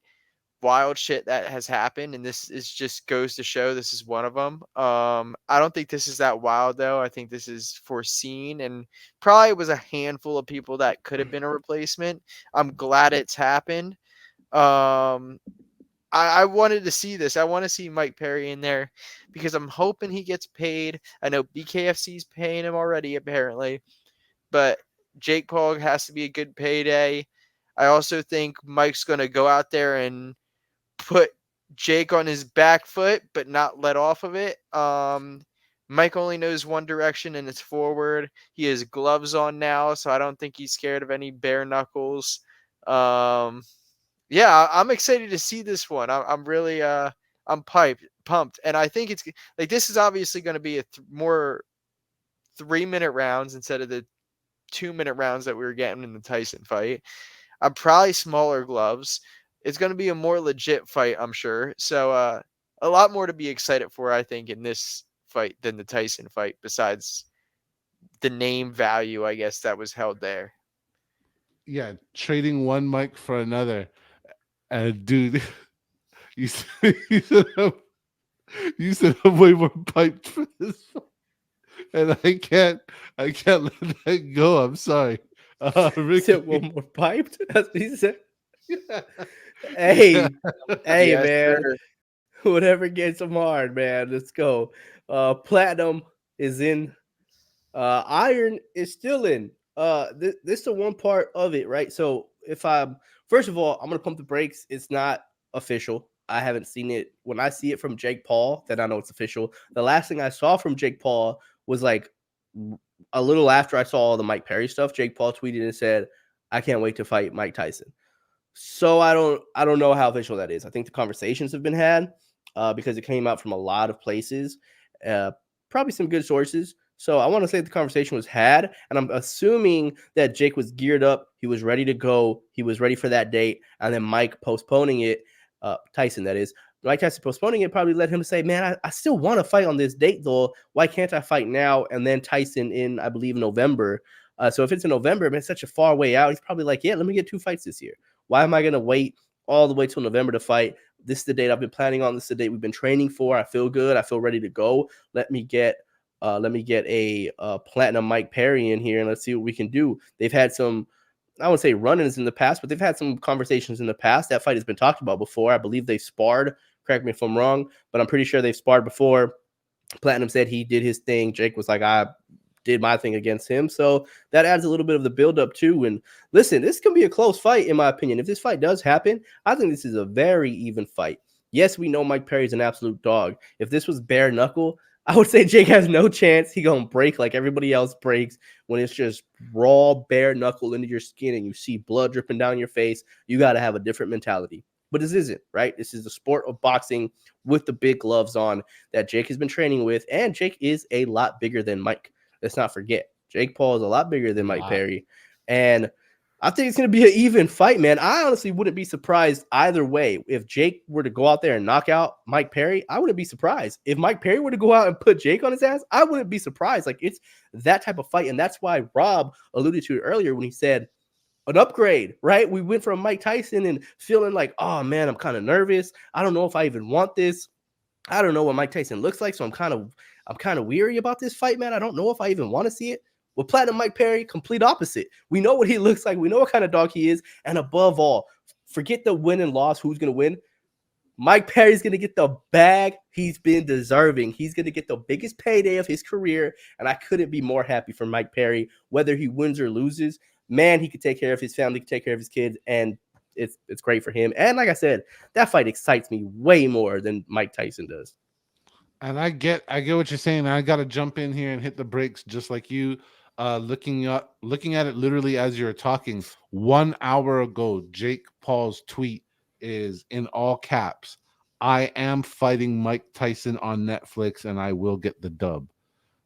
wild shit that has happened, and this is just goes to show this is one of them. I don't think this is that wild though. I think this is foreseen, and probably was a handful of people that could have been a replacement. I'm glad it's happened. I wanted to see this. I want to see Mike Perry in there because I'm hoping he gets paid. I know BKFC's paying him already, apparently, but Jake Paul has to be a good payday. I also think Mike's going to go out there and put Jake on his back foot, but not let off of it. Mike only knows one direction, and it's forward. He has gloves on now, so I don't think he's scared of any bare knuckles. Yeah, I'm excited to see this one. I'm really I'm pumped, and I think it's like this is obviously going to be a more 3-minute rounds instead of the 2-minute rounds that we were getting in the Tyson fight. I'm probably smaller gloves. It's going to be a more legit fight, I'm sure. So a lot more to be excited for, I think, in this fight than the Tyson fight. Besides the name value, I guess that was held there. Yeah, trading one mic for another. Dude, you said, you said I'm way more piped for this one. And I can't let that go. I'm sorry. He Ricky. said one more piped. That's what he said. Hey, hey, Yes, man. sir. Whatever gets him hard, man. Let's go. Platinum is in. Iron is still in. This is the one part of it, right? So if I first of all, I'm gonna pump the brakes. It's not official. I haven't seen it. When I see it from Jake Paul, then I know it's official. The last thing I saw from Jake Paul was like a little after I saw all the Mike Perry stuff. Jake Paul tweeted and said, "I can't wait to fight Mike Tyson." So I don't know how official that is. I think the conversations have been had because it came out from a lot of places, uh, probably some good sources. So I want to say the conversation was had, and I'm assuming that Jake was geared up, he was ready to go, he was ready for that date, and then Mike postponing it, Tyson that is. Mike Tyson postponing it probably led him to say, "Man, I still want to fight on this date though. Why can't I fight now?" And then Tyson in, I believe, November. So if it's in November, man, it's such a far way out. He's probably like, "Yeah, let me get 2 fights this year. Why am I going to wait all the way till November to fight? This is the date I've been planning on. This is the date we've been training for. I feel good. I feel ready to go. Let me get a platinum Mike Perry in here and let's see what we can do." They've had some, I wouldn't say run-ins in the past, but they've had some conversations in the past. That fight has been talked about before. I believe they sparred. Correct me if I'm wrong, but I'm pretty sure they've sparred before. Platinum said he did his thing. Jake was like, "I did my thing against him." So that adds a little bit of the buildup too. And listen, this can be a close fight, in my opinion. If this fight does happen, I think this is a very even fight. Yes, we know Mike Perry's an absolute dog. If this was bare knuckle, I would say Jake has no chance. He gonna break like everybody else breaks when it's just raw bare knuckle into your skin and you see blood dripping down your face. You got to have a different mentality. But this isn't, right? This is the sport of boxing with the big gloves on that Jake has been training with, and Jake is a lot bigger than Mike. Let's not forget, Jake Paul is a lot bigger than A Mike lot. Perry. And I think it's going to be an even fight, man. I honestly wouldn't be surprised either way. If Jake were to go out there and knock out Mike Perry, I wouldn't be surprised. If Mike Perry were to go out and put Jake on his ass, I wouldn't be surprised. Like, it's that type of fight. And that's why Rob alluded to it earlier when he said an upgrade, right? We went from Mike Tyson and feeling like, oh man, I'm kind of nervous. I don't know if I even want this. I don't know what Mike Tyson looks like, so I'm kind of weary about this fight, man. I don't know if I even want to see it. With Platinum Mike Perry, complete opposite. We know what he looks like. We know what kind of dog he is, and above all, forget the win and loss. Who's gonna win? Mike Perry's gonna get the bag he's been deserving. He's gonna get the biggest payday of his career, and I couldn't be more happy for Mike Perry. Whether he wins or loses, man, he could take care of his family, could take care of his kids, and it's great for him. And like I said, that fight excites me way more than Mike Tyson does. And I get what you're saying. I got to jump in here and hit the brakes just like you. Looking at it literally as you're talking. 1 hour ago, Jake Paul's tweet is in all caps. I am fighting Mike Tyson on Netflix, and I will get the dub.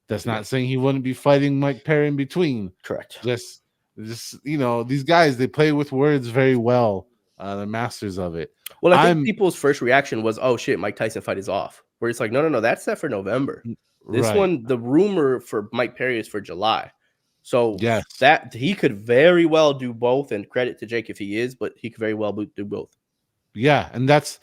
That's Yeah, not saying he wouldn't be fighting Mike Perry in between. correct. Just, just these guys they play with words very well. The masters of it. Well, I think I'm people's first reaction was, "Oh shit, Mike Tyson fight is off." Where it's like, no, no, no, that's set for November. This right. one, the rumor for Mike Perry is for July. So Yes. that he could very well do both, and credit to Jake if he is, but he could very well do both. Yeah, and that's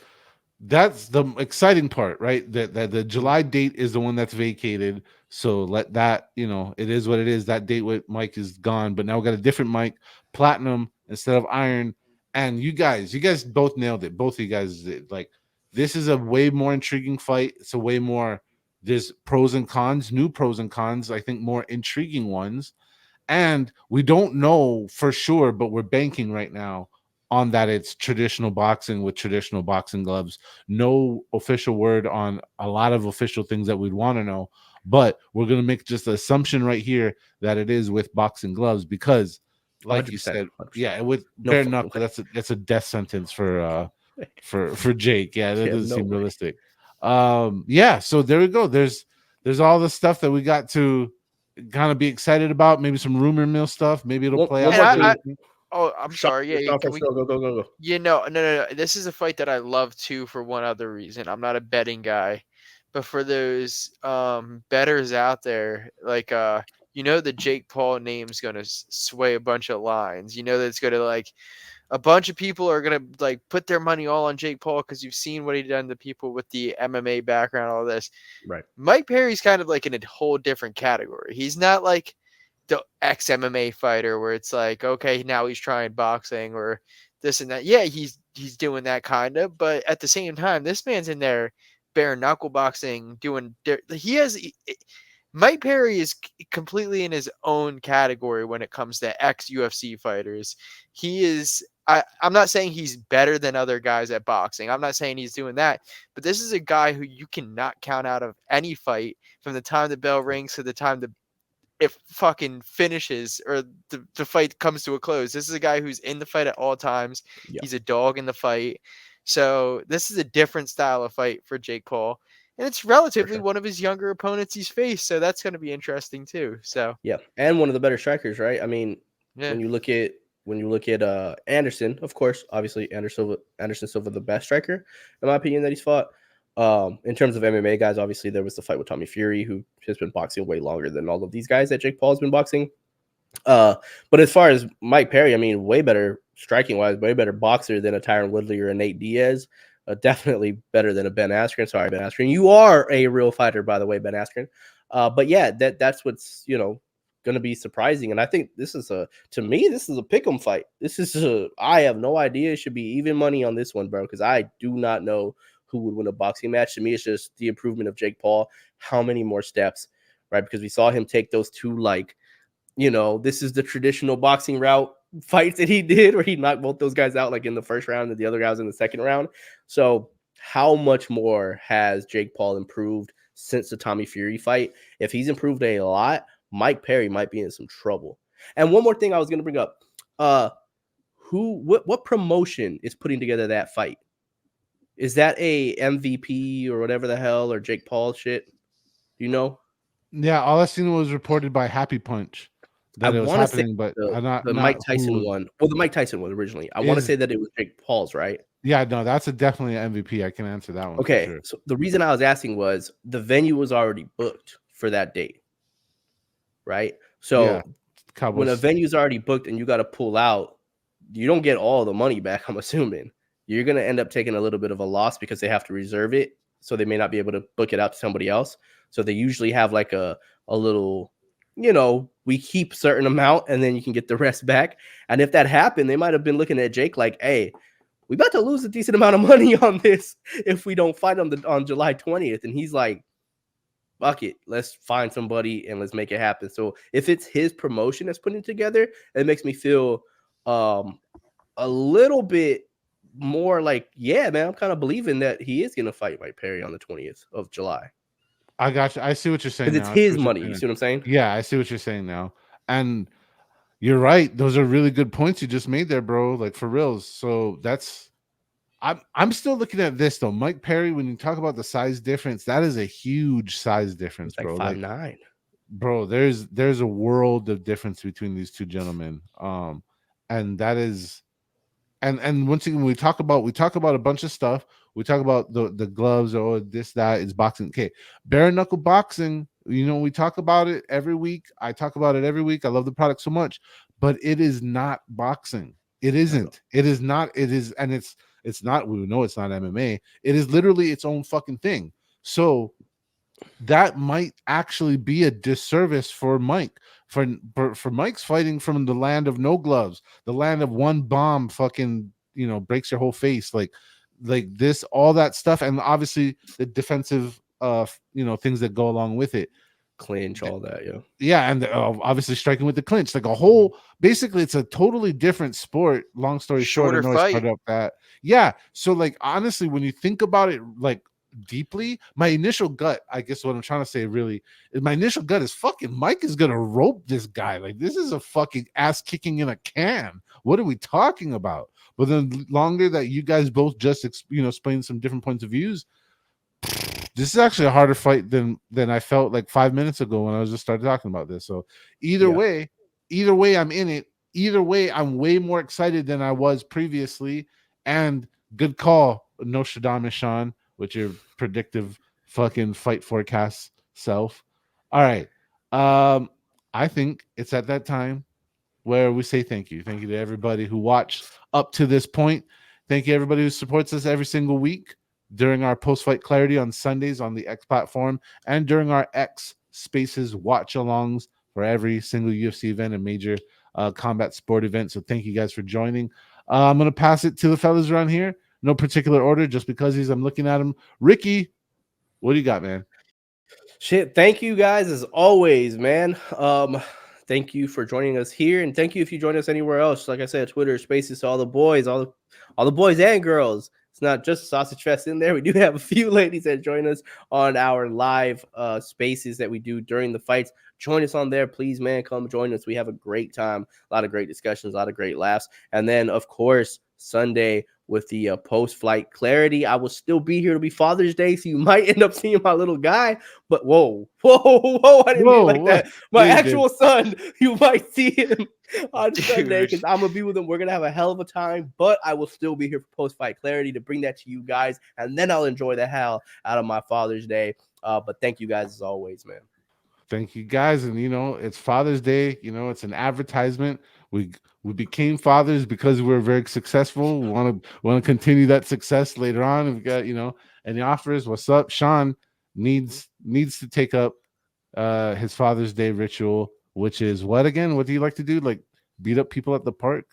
the exciting part, right? That the July date is the one that's vacated. So let that, it is what it is. That date with Mike is gone, but now we got a different Mike, platinum instead of iron. And you guys both nailed it. Both of you guys did. Like, this is a way more intriguing fight. It's a way more, there's pros and cons, new pros and cons, I think more intriguing ones. And we don't know for sure, but we're banking right now on that it's traditional boxing with traditional boxing gloves. No official word on a lot of official things that we'd want to know, but we're going to make just the assumption right here that it is with boxing gloves because, like you 100%, said, 100%. yeah, with No bare fucking knuckle, way. that's a death sentence for Jake. Yeah, that Yeah, doesn't no seem way. realistic. Yeah, so there we go. There's all the stuff that we got to kind of be excited about. Maybe some rumor mill stuff. Maybe it'll One, play one out And more the I, way we I thing. think. oh, I'm Sean, sorry. Yeah, Sean can we? Francisco, go. No. This is a fight that I love too for one other reason. I'm not a betting guy, but for those betters out there, like the Jake Paul name's gonna sway a bunch of lines. You know that it's gonna like a bunch of people are gonna like put their money all on Jake Paul because you've seen what he done to people with the MMA background, all this. Right. Mike Perry's kind of like in a whole different category. He's not like the ex MMA fighter where it's like, okay, now he's trying boxing or this and that. Yeah, he's doing that kind of, but at the same time, this man's in there bare knuckle boxing, doing. He has Mike Perry is completely in his own category when it comes to ex UFC fighters. He is. I'm not saying he's better than other guys at boxing. I'm not saying he's doing that. But this is a guy who you cannot count out of any fight from the time the bell rings to the time the it fucking finishes or the fight comes to a close. This is a guy who's in the fight at all times. Yeah, He's a dog in the fight. So this is a different style of fight for Jake Paul. And it's for relatively sure. one of his younger opponents he's faced. So that's going to be interesting too. So, Yeah, and one of the better strikers, right? I mean, yeah. when you look at Anderson, of course, obviously Anderson Silva, the best striker, in my opinion, that he's fought. In terms of MMA guys, obviously there was the fight with Tommy Fury, who has been boxing way longer than all of these guys that Jake Paul has been boxing. But as far as Mike Perry, I mean, way better striking wise, way better boxer than a Tyron Woodley or a Nate Diaz. Definitely better than a Ben Askren. Sorry, Ben Askren. You are a real fighter, by the way, Ben Askren. But yeah, that's what's going to be surprising. And I think this is to me, this is a pick'em fight. I have no idea. It should be even money on this one, bro, because I do not know who would win a boxing match. To me, it's just the improvement of Jake Paul. How many more steps, right? Because we saw him take those two, this is the traditional boxing route fights that he did where he knocked both those guys out like in the first round and the other guys in the second round. So how much more has Jake Paul improved since the Tommy Fury fight? If he's improved a lot, Mike Perry might be in some trouble. And one more thing I was going to bring up. What promotion is putting together that fight? Is that a MVP or whatever the hell or Jake Paul shit? Do you know? Yeah, all I seen was reported by Happy Punch I that it was want to say happening, but the, not the Mike who Tyson one. Well, the Mike Tyson one originally. I want to is. say that it was Jake Paul's, right? Yeah, no, that's definitely an MVP. I can answer that one for Okay. sure. So the reason I was asking was the venue was already booked for that date, right? Yeah, So when a Cowboys. venue's already booked and you got to pull out, you don't get all the money back, I'm assuming. You're going to end up taking a little bit of a loss because they have to reserve it. So they may not be able to book it out to somebody else. So they usually have like a little, we keep certain amount and then you can get the rest back. And if that happened, they might have been looking at Jake like, hey, we about to lose a decent amount of money on this if we don't fight on July 20th. And he's like, fuck it, let's find somebody and let's make it happen. So if it's his promotion that's putting it together, it makes me feel a little bit more like, yeah, man, I'm kind of believing that he is going to fight Mike Perry on the 20th of July. I got you. I see what you're saying Because it's now. I see his what you're money. You saying. see what I'm saying? Yeah, I see what you're saying now. And you're right. Those are really good points you just made there, bro. Like for reals. So I'm still looking at this though. Mike Perry, when you talk about the size difference, that is a huge size difference, It's like bro. 5'9". Bro, there's a world of difference between these two gentlemen. And that is and once again we talk about a bunch of stuff. We talk about the gloves or this, that is boxing. Okay, bare knuckle boxing, we talk about it every week. I talk about it every week. I love the product so much, but it is not boxing. It isn't. It is not. It is, and it's not. We know it's not MMA. It is literally its own fucking thing. So that might actually be a disservice for Mike. For Mike's fighting from the land of no gloves, the land of one bomb fucking, breaks your whole face, like this, all that stuff, and obviously the defensive things that go along with it. Clinch, all that, yeah. Yeah, and obviously striking with the clinch, like a whole. Basically, it's a totally different sport. Long story short, I Shorter know I fight. started up that. Yeah, so like honestly, when you think about it, like deeply, my initial gut, I guess what I'm trying to say really is my initial gut is fucking Mike is gonna rope this guy. Like this is a fucking ass kicking in a can. What are we talking about? But then longer that you guys both just explain some different points of views, this is actually a harder fight than I felt like 5 minutes ago when I was just started talking about this. So either way, I'm in it. Either way, I'm way more excited than I was previously. And good call, Nostradamus Sean, with your predictive fucking fight forecast self. All right. I think it's at that time where we say thank you. Thank you to everybody who watched up to this point. Thank you everybody who supports us every single week during our post-fight clarity on Sundays on the X platform and during our X Spaces watch-alongs for every single UFC event and major combat sport event. So thank you guys for joining. I'm going to pass it to the fellas around here. No particular order, just because I'm looking at him. Ricky, what do you got, man? Shit, thank you guys as always, man. Thank you for joining us here, and thank you if you join us anywhere else. Like I said, Twitter Spaces to all the boys, all the boys and girls. It's not just Sausage Fest in there. We do have a few ladies that join us on our live spaces that we do during the fights. Join us on there, please, man. Come join us. We have a great time, a lot of great discussions, a lot of great laughs, and then of course Sunday with the post-flight clarity. I will still be here to be Father's Day, so you might end up seeing my little guy. But whoa! I didn't mean it Whoa, like what? that. My Yeah, you did. actual son, you might see him on Sunday Dude. because I'm gonna be with him. We're gonna have a hell of a time, but I will still be here for post-fight clarity to bring that to you guys, and then I'll enjoy the hell out of my Father's Day. But thank you guys as always, man. Thank you guys. And it's Father's Day. It's an advertisement. We became fathers because we were very successful. We want to continue that success later on. We've got, any offers. What's up? Sean needs to take up his Father's Day ritual, which is what again? What do you like to do? Like beat up people at the park?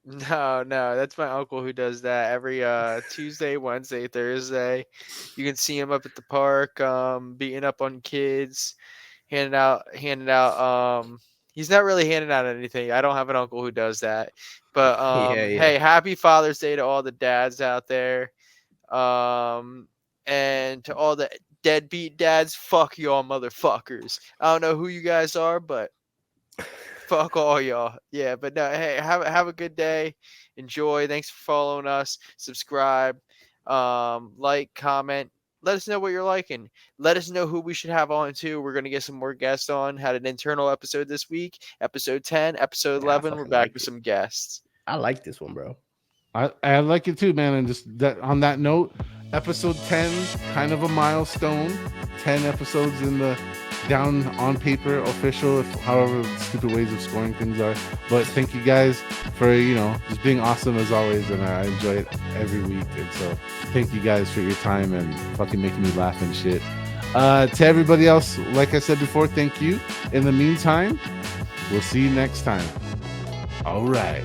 No, that's my uncle who does that every Tuesday, Wednesday, Thursday. You can see him up at the park, beating up on kids, handing out he's not really handing out anything. I don't have an uncle who does that. But Yeah. hey, happy Father's Day to all the dads out there. And to all the deadbeat dads, fuck y'all motherfuckers. I don't know who you guys are, but fuck all y'all. Yeah, but no, hey, have a good day. Enjoy. Thanks for following us. Subscribe, like, comment. Let us know what you're liking. Let us know who we should have on too. We're gonna get some more guests on. Had an internal episode this week, episode 10, episode Yeah, I 11. We're fucking back like with it. some guests. I like this one, bro. I like it too, man. And just that on that note, episode 10, kind of a milestone. 10 episodes in the down on paper official, however stupid ways of scoring things are. But thank you guys for just being awesome as always, and I enjoy it every week. And so thank you guys for your time and fucking making me laugh and shit. To everybody else, like I said before, thank you. In the meantime, we'll see you next time. All right.